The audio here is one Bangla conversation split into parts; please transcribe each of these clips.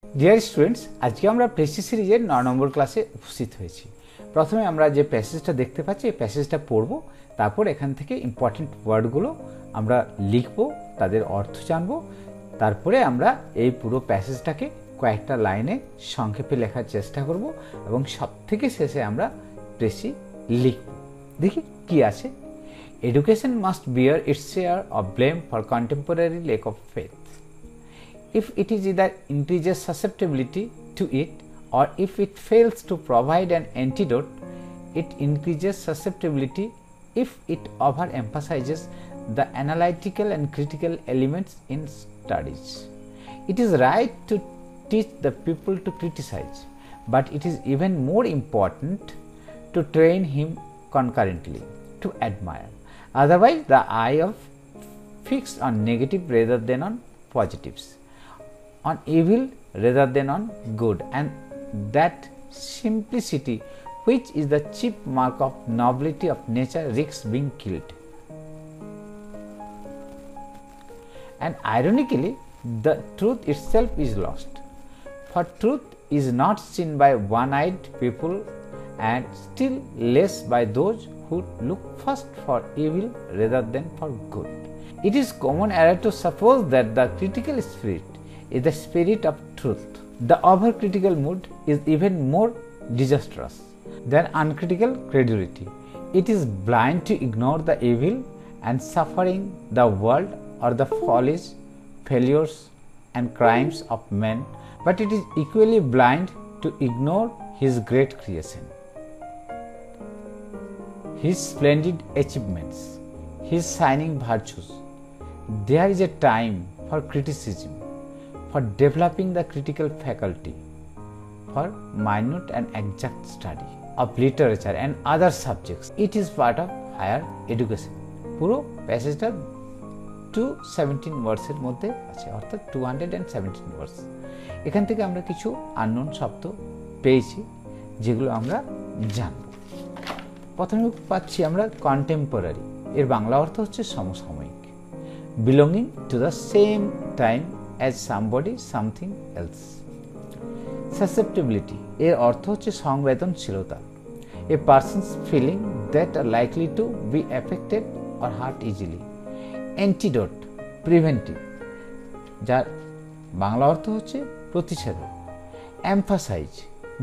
ডিয়ার স্টুডেন্টস, আজকে আমরা প্রেসি সিরিজের 9 নম্বর ক্লাসে উপস্থিত হয়েছি। প্রথমে আমরা যে প্যাসেজটা দেখতে পাচ্ছি এই প্যাসেজটা পড়ব, তারপর এখান থেকে ইম্পর্টেন্ট ওয়ার্ডগুলো আমরা লিখব, তাদের অর্থ জানব, তারপরে আমরা এই পুরো প্যাসেজটাকে কয়েকটা লাইনে সংক্ষেপে লেখার চেষ্টা করব এবং সবথেকে শেষে আমরা প্রেসি লিখব। দেখি কি আছে। Education must bear its share of blame for contemporary lack of faith. If it is either increases susceptibility to it, or if it fails to provide an antidote, it increases susceptibility if it overemphasizes the analytical and critical elements in studies. It is right to teach the people to criticize, but it is even more important to train him concurrently to admire. Otherwise, the eye of fixed on negative rather than on positives, on evil rather than on good, and that simplicity which is the chief mark of nobility of nature risks being killed. And ironically, the truth itself is lost, for truth is not seen by one-eyed people, and still less by those who look first for evil rather than for good. It is common error to suppose that the critical spirit is the spirit of truth. The overcritical mood is even more disastrous than uncritical credulity. It is blind to ignore the evil and suffering the world or the follies, failures and crimes of men, but it is equally blind to ignore his great creation, his splendid achievements, his shining virtues. There is a time for criticism, for developing the critical faculty, for minute and exact study of literature and other subjects. It is part of higher education. পুরো প্যাসেজটা 217 ওয়ার্ডসের মধ্যে আছে, অর্থাৎ 217 ওয়ার্ডস। এখান থেকে আমরা কিছু আননোন শব্দ পেয়েছি যেগুলো আমরা জানব। প্রথমে পাচ্ছি আমরা কন্টেম্পোরারি, এর বাংলা অর্থ হচ্ছে সমসাময়িক। Belonging to the same time as somebody something else. Susceptibility এর অর্থ হচ্ছে সংবেদনশীলতা, a person's feeling that are likely to be affected or hurt easily. Antidote preventive, যার বাংলা অর্থ হচ্ছে প্রতিষেধক। Emphasize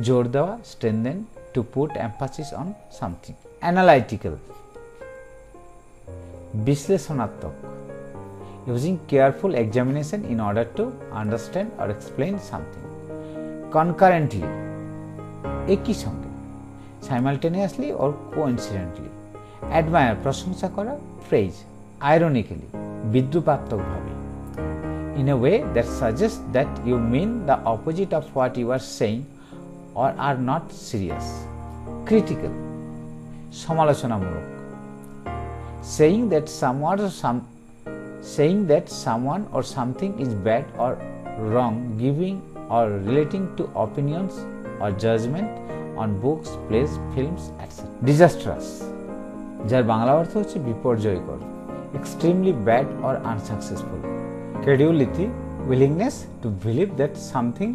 জোর দেওয়া, strengthen to put emphasis on something. Analytical বিশ্লেষণাত্মক, using careful examination in order to understand or explain something. Concurrently একই সঙ্গে, simultaneously or coincidentally. Admire প্রশংসা করা, praise. Ironically বিদ্রূপাত্মকভাবে, in a way that suggests that you mean the opposite of what you are saying or are not serious. Critical সমালোচনামূলক, saying that someone or something is bad or wrong, giving or relating to opinions or judgment on books, plays, films, etc. Disastrous, যার বাংলা অর্থ হচ্ছে বিপর্যয়কর, extremely bad or unsuccessful. Credulity willingness to believe that something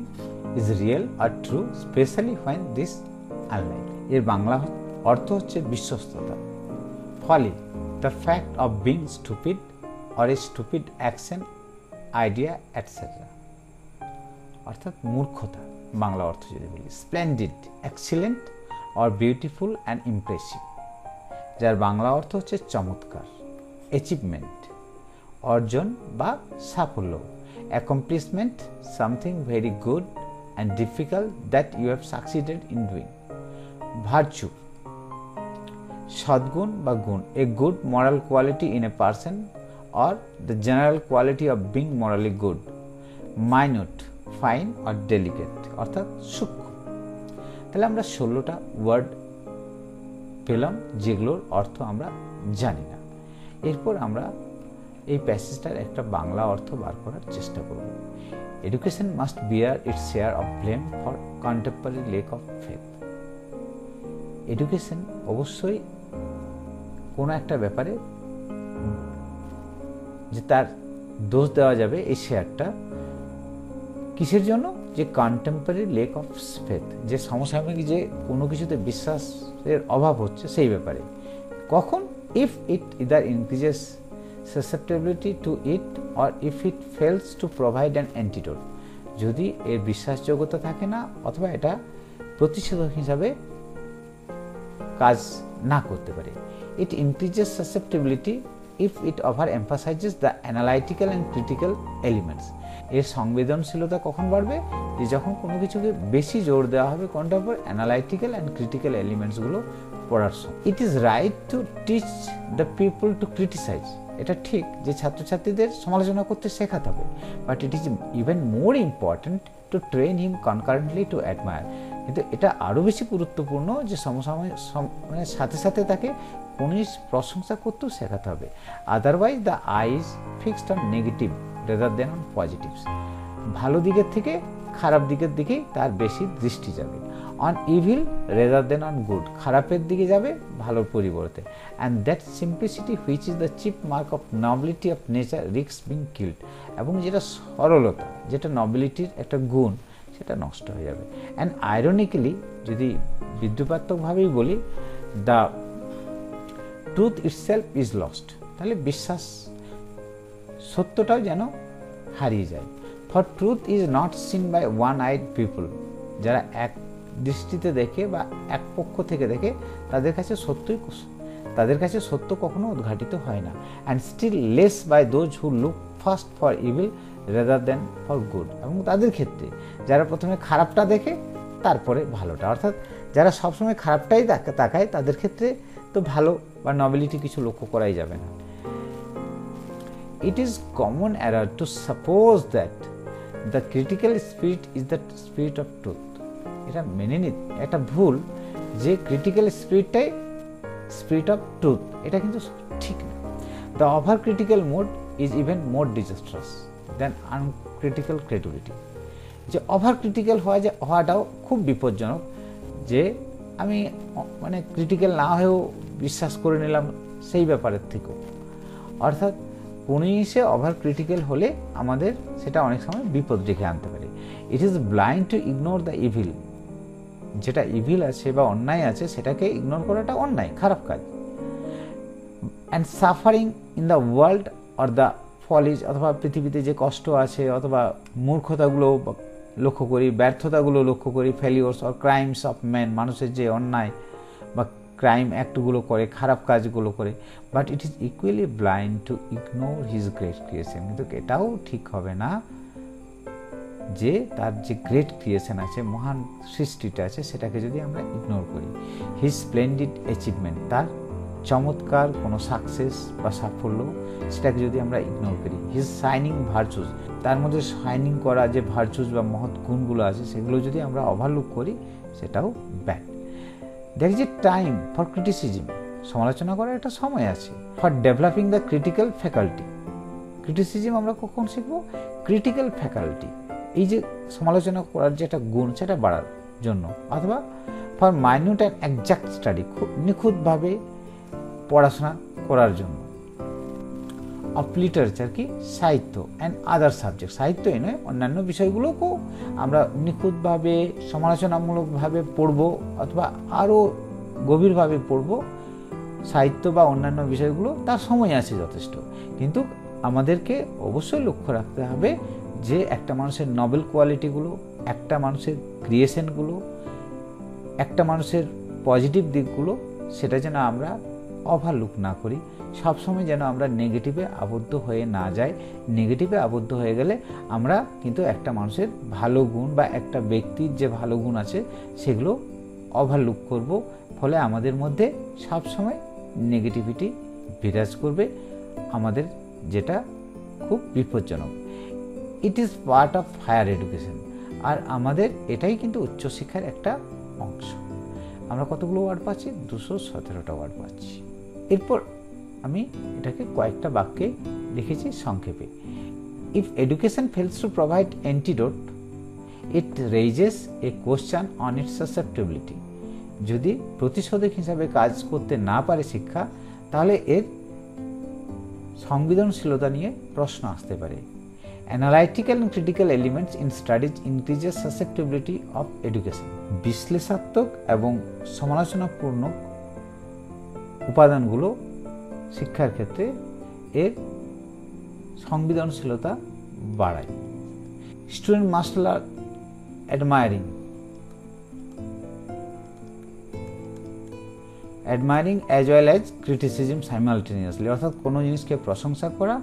is real or true, especially when this unlikely. এর বাংলা অর্থ হচ্ছে বিশ্বস্ততা। Folly the fact of being stupid or a stupid action, idea, etc. অর্থাৎ মূর্খতা, বাংলা অর্থ যদি বলি। Splendid excellent or beautiful and impressive, যার বাংলা অর্থ হচ্ছে চমৎকার। অ্যাচিভমেন্ট অর্জন বা সাফল্য। Accomplishment something very good and difficult that you have succeeded in doing. Virtue সদ্গুণ বা গুণ, a good moral quality in a person or the general quality of being morally good. Minute fine or delicate অর্থাৎ সূক্ষ্ম। তাহলে আমরা 16টা ওয়ার্ড পেলাম যেগুলোর অর্থ আমরা জানি না। এরপর আমরা এই প্যাসেজটার একটা বাংলা অর্থ বার করার চেষ্টা করব। Education must bear its share of blame for contemporary lack of faith. Education অবশ্যই কোনো একটা ব্যাপারে যে তার দোষ দেওয়া যাবে, এই শেয়ারটা কিসের জন্য? যে কন্টেম্পোরারি লেক অফ ফেথ, যে সমসাময়িক যে কোনো কিছুতে বিশ্বাসের অভাব হচ্ছে সেই ব্যাপারে। কখন? If it either increases susceptibility to it or if it fails to provide an antidote, যদি এর বিশ্বাসযোগ্যতা থাকে না অথবা এটা প্রতিষেধক হিসাবে কাজ না করতে পারে। It increases susceptibility if it over emphasises the analytical and critical elements, এর সংবেদনশীলতা কখন বাড়বে? যে যখন কোনো কিছুকে বেশি জোর দেওয়া হবে কোনটার উপর? অ্যানালাইটিক্যাল অ্যান্ড ক্রিটিক্যাল এলিমেন্টসগুলো পড়ার সময়। It is right to teach the people to criticise, এটা ঠিক যে ছাত্রছাত্রীদের সমালোচনা করতে শেখাতে হবে, but it is even more important to train him concurrently to admire, কিন্তু এটা আরও বেশি গুরুত্বপূর্ণ যে সমসাময়িক মানে সাথে সাথে তাকে কনিষ্ঠ প্রশংসা করতেও শেখাতে হবে। Otherwise the I is fixed on negative rather than on positives, ভালো দিকের থেকে খারাপ দিকের দিকেই তার বেশি দৃষ্টি যাবে। On evil rather than on good, খারাপের দিকে যাবে ভালোর পরিবর্তে। And that simplicity which is the chief mark of nobility of nature risks being killed, এবং যেটা সরলতা, যেটা নবিলিটির একটা গুণ, সেটা নষ্ট হয়ে যাবে। অ্যান্ড আইরনিক্যালি, যদি বিদ্রুপাত্মকভাবেই বলি, the truth itself is lost, তাহলে বিশ্বাস, সত্যটাও যেন হারিয়ে যায়। For truth is not seen by one eyed people, যারা এক দৃষ্টিতে দেখে বা এক পক্ষ থেকে দেখে তাদের কাছে সত্য কখনো উদ্ঘাটিত হয় না। And still less by those who look first for evil rather than for good, এবং তাদের ক্ষেত্রে যারা প্রথমে খারাপটা দেখে তারপরে ভালোটা, অর্থাৎ যারা সবসময় খারাপটাই তাকায় তাদের ক্ষেত্রে তো ভালো বা নবিলিটি কিছু লক্ষ্য করাই যাবে না। It is common error to suppose that the critical spirit is the spirit of truth, এটা মেনে নিতে একটা ভুল যে ক্রিটিক্যাল স্পিরিটটাই স্পিরিট অফ ট্রুথ, এটা কিন্তু ঠিক না। The over critical mode is even more disastrous than uncritical credibility, যে ওভার ক্রিটিক্যাল হওয়াটাও খুব বিপজ্জনক, যে আমি মানে ক্রিটিক্যাল না হয়েও বিশ্বাস করে নিলাম সেই ব্যাপারের থেকেও। অর্থাৎ কোনো জিনিসে ওভার ক্রিটিক্যাল হলে আমাদের সেটা অনেক সময় বিপদ ডেকে আনতে পারে। It is blind to ignore the evil, যেটা ইভিল আছে বা অন্যায় আছে সেটাকে ইগনোর করাটা অন্যায়, খারাপ কাজ। And suffering in the world or the follies, অথবা পৃথিবীতে যে কষ্ট আছে অথবা মূর্খতাগুলো লক্ষ্য করি, ব্যর্থতাগুলো লক্ষ্য করি, ফেলিওর্স অর ক্রাইমস অফ ম্যান, মানুষের যে অন্যায় বা ক্রাইম অ্যাক্টগুলো করে, খারাপ কাজগুলো করে, but it is equally blind to ignore his great creation, কিন্তু এটাও ঠিক হবে না যে তার যে গ্রেট ক্রিয়েশন আছে, মহান সৃষ্টিটা আছে, সেটাকে যদি আমরা ইগনোর করি। হিজ স্প্লেন্ডিড অ্যাচিভমেন্ট, তার চমৎকার কোনো সাকসেস বা সাফল্য, সেটাকে যদি আমরা ইগনোর করি। হিজ শাইনিং ভার্চুস, তার মধ্যে শাইনিং করা যে ভার্চুস বা মহৎ গুণগুলো আছে সেগুলো যদি আমরা ওভারলুক করি, সেটাও bad. That is a time for criticism, সমালোচনা করার একটা সময় আছে। For developing the critical faculty, criticism আমরা কখন শিখবো? ক্রিটিক্যাল ফ্যাকাল্টি, এই যে সমালোচনা করার যে একটা গুণ, সেটা বাড়ার জন্য। অথবা for minute and exact study, খুব নিখুঁতভাবে পড়াশোনা করার জন্য। অফ লিটারেচার, কি সাহিত্য, অ্যান্ড আদার সাবজেক্ট, সাহিত্যই নয় অন্যান্য বিষয়গুলোকেও আমরা নিখুঁতভাবে সমালোচনামূলকভাবে পড়ব অথবা আরও গভীরভাবে পড়ব। সাহিত্য বা অন্যান্য বিষয়গুলো তার সময় আছে যথেষ্ট, কিন্তু আমাদেরকে অবশ্যই লক্ষ্য রাখতে হবে যে একটা মানুষের নবেল কোয়ালিটিগুলো, একটা মানুষের ক্রিয়েশনগুলো, একটা মানুষের পজিটিভ দিকগুলো, সেটা যেন আমরা ওভারলুক না করি। সবসময় যেন আমরা নেগেটিভে আবদ্ধ হয়ে না যাই। নেগেটিভে আবদ্ধ হয়ে গেলে আমরা কিন্তু একটা মানুষের ভালো গুণ বা একটা ব্যক্তির যে ভালো গুণ আছে সেগুলো ওভারলুক করব, ফলে আমাদের মধ্যে সবসময় নেগেটিভিটি বিরাজ করবে, আমাদের যেটা খুব বিপজ্জনক। It is part of higher education, আর আমাদের এটাই কিন্তু উচ্চশিক্ষার একটা অংশ। আমরা কতগুলো ওয়ার্ড পাচ্ছি? 217টা ওয়ার্ড পাচ্ছি। এরপর আমি এটাকে কয়েকটা বাক্যে লিখেছি সংক্ষেপে। If education fails to provide antidote, it raises a question on its susceptibility. যদি প্রতিষেধক হিসাবে কাজ করতে না পারে শিক্ষা, তাহলে এর সংবেদনশীলতা নিয়ে প্রশ্ন আসতে পারে। Analytical and critical elements in studies increases susceptibility of education. বিশ্লেষাত্মক এবং সমালোচনাপূর্ণ উপাদানগুলো শিক্ষার ক্ষেত্রে এর সংবেদনশীলতা বাড়ায়। Student must learn admiring as well as criticism simultaneously, অর্থাৎ কোনো জিনিসকে প্রশংসা করা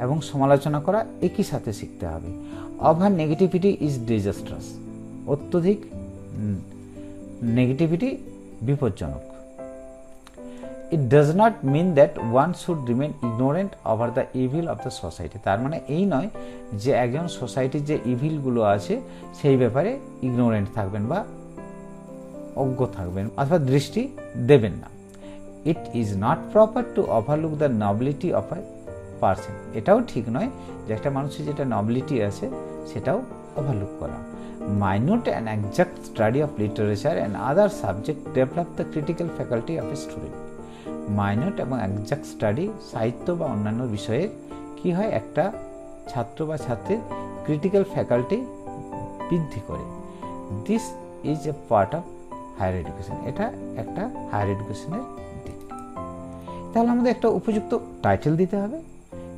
এবং সমালোচনা করা একই সাথে শিখতে হবে। ওভার নেগেটিভিটি ইজ ডিজাস্ট্রাস, অত্যধিক নেগেটিভিটি বিপজ্জনক। It does not mean that one should remain ignorant over the evil of the society, তার মানে এই নয় যে একজন সোসাইটির যে ইভিলগুলো আছে সেই ব্যাপারে ইগনোরেন্ট থাকবেন বা অজ্ঞ থাকবেন অথবা দৃষ্টি দেবেন না। It is not proper to overlook the nobility of a person, এটাও ঠিক নয় যে একটা মানুষের যেটা নবলিটি আছে সেটাও ওভারলুক করা। Minute and exact study of literature and other subject develop the critical faculty of a student. Minute এবং এক্সাক্ট স্টাডি সাহিত্য বা অন্যান্য বিষয়ের কি হয়, একটা ছাত্র বা ছাত্রীর ক্রিটিক্যাল ফ্যাকাল্টি বৃদ্ধি করে। This is a part of higher education, এটা একটা হায়ার এডুকেশনের দিক। তাহলে আমাদের একটা উপযুক্ত টাইটেল দিতে হবে।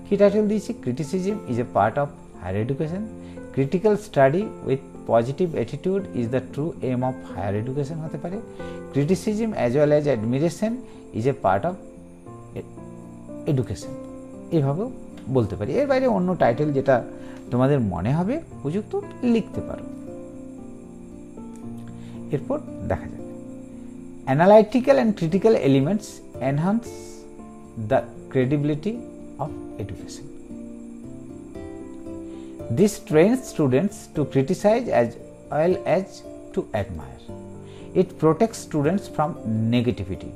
কি টাইটেল দিয়েছি? Criticism is a part of higher education. Critical study with positive attitude is the true aim of higher education হতে পারে। Criticism as well as admiration is a part of education, এইভাবেও বলতে পারি। এর বাইরে অন্য টাইটেল যেটা তোমাদের মনে হবে উপযুক্ত লিখতে পারো। এরপর দেখা যাবে analytical and critical elements enhance the credibility of education. This trains students to criticize as well as to admire. It protects students from negativity.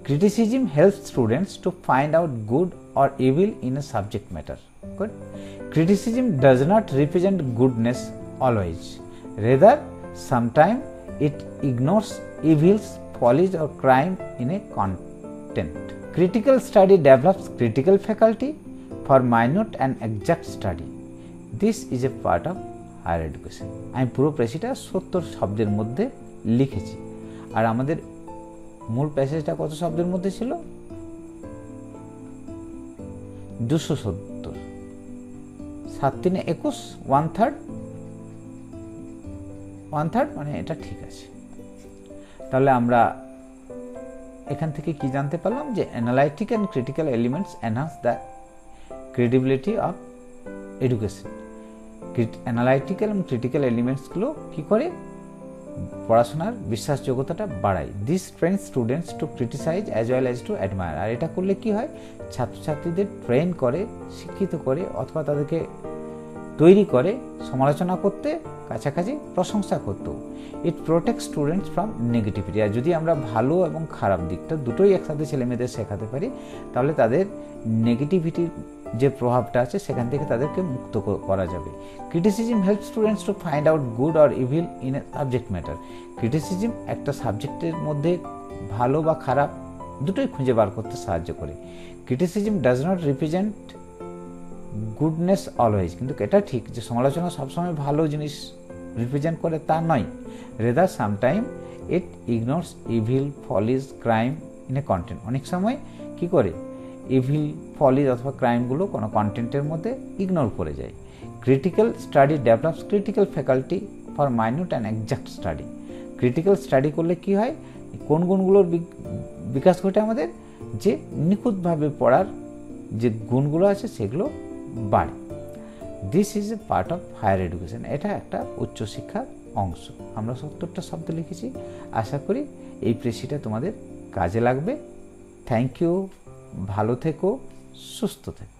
Criticism helps students to find out good or evil in a subject matter. Good. Criticism does not represent goodness always. Rather, sometimes it ignores evils, follies or crime in a content. Critical study develops critical faculty for minute and exact study. This is a part of higher education. আমি পুরো প্যাসেজটা 70 শব্দের মধ্যে লিখেছি, আর আমাদের মূল প্যাসেজটা কত শব্দের মধ্যে ছিল? 270। 7 3 21, 1/3 মানে এটা ঠিক আছে। তাহলে আমরা এখান থেকে কি জানতে পারলাম? যে analytic and critical elements enhance the credibility of education. Analytical এবং ক্রিটিক্যাল এলিমেন্টসগুলো কী করে? পড়াশোনার বিশ্বাসযোগ্যতাটা বাড়ায়। This train students to criticise as well as to admire. আর এটা করলে কি হয়? ছাত্রছাত্রীদের ট্রেন করে, শিক্ষিত করে, অথবা তাদেরকে তৈরি করে সমালোচনা করতে, কাছাকাছি প্রশংসা করতেও। ইট প্রোটেক্ট স্টুডেন্টস ফ্রম নেগেটিভিটি। আর যদি আমরা ভালো এবং খারাপ দিকটা দুটোই একসাথে ছেলেমেয়েদের শেখাতে পারি, তাহলে তাদের নেগেটিভিটির যে প্রভাবটা আছে সেখান থেকে তাদেরকে মুক্ত করা যাবে। Criticism help students to find out good or evil in a subject matter. Criticism একটা সাবজেক্টের মধ্যে ভালো বা খারাপ দুটোই খুঁজে বার করতে সাহায্য করে। Criticism does not represent goodness always, কিন্তু এটা ঠিক যে সমালোচনা সবসময় ভালো জিনিস রিপ্রেজেন্ট করে তা নয়। Rather sometime it ignores evil, follies, crime in a content. অনেক সময় কি করে? ইভিল, ফলিজ অথবা ক্রাইমগুলো কোনো কন্টেন্টের মধ্যে ইগনোর করে যায়। Critical study develops critical faculty for minute and exact study. Critical study করলে কি হয়? কোন গুণগুলোর বিকাশ ঘটে আমাদের? যে নিখুঁতভাবে পড়ার যে গুণগুলো আছে সেগুলো বাড়ে। This is a part of higher education. এটা একটা উচ্চশিক্ষার অংশ। আমরা 70টা শব্দ লিখেছি। আশা করি এই প্রেসিটা তোমাদের কাজে লাগবে। Thank you. ভালো থেকো, সুস্থ থেকো।